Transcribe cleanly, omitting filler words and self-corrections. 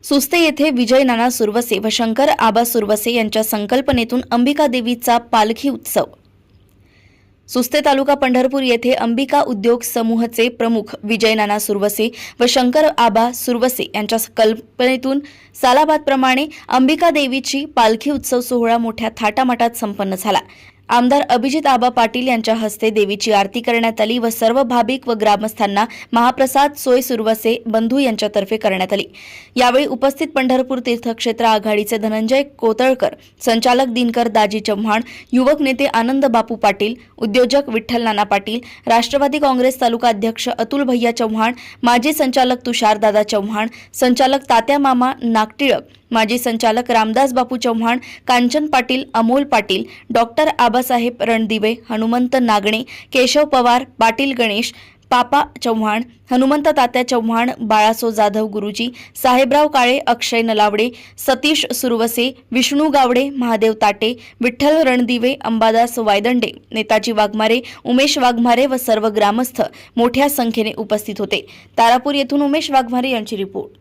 सुस्ते येथे विजय नाना सुरवसे व शंकर आबा सुरवसे यांच्या संकल्पनेतून अंबिका देवीचा पालखी उत्सव। सुस्ते तालुका पंढरपूर येथे अंबिका उद्योग समूहचे प्रमुख विजय नाना सुरवसे व शंकर आबा सुरवसे यांच्या कल्पनेतून सालाबादप्रमाणे अंबिका देवीची पालखी उत्सव सोहळा मोठ्या थाटामाटात संपन्न झाला। आमदार अभिजित आबा पाटील यांच्या हस्ते देवीची आरती करण्यात आली व सर्व भाविक व ग्रामस्थांना महाप्रसाद सोय सुरवसे बंधू यांच्यातर्फे करण्यात आली। यावेळी उपस्थित पंढरपूर तीर्थक्षेत्र आघाडीचे धनंजय कोतळकर, संचालक दिनकर दाजी चव्हाण, युवक नेते आनंद बापू पाटील, उद्योजक विठ्ठल नाना पाटील, राष्ट्रवादी काँग्रेस तालुका अध्यक्ष अतुल भैया चव्हाण, माजी संचालक तुषार दादा चव्हाण, संचालक तात्या मामा नागटिळक, माजी संचालक रामदास बापू चव्हाण, कांचन पाटील, अमोल पाटील, डॉक्टर आबासाहेब रणदिवे, हनुमंत नागणे, केशव पवार, पाटील गणेश, पापा चव्हाण, हनुमंत तात्या चव्हाण, बाळासो जाधव गुरुजी, साहेबराव काळे, अक्षय नलावडे, सतीश सुरवसे, विष्णू गावडे, महादेव ताटे, विठ्ठल रणदिवे, अंबादास वायदंडे, नेताजी वाघमारे, उमेश वाघमारे व सर्व ग्रामस्थ मोठ्या संख्येने उपस्थित होते। तारापूर येथून उमेश वाघमारे यांची रिपोर्ट।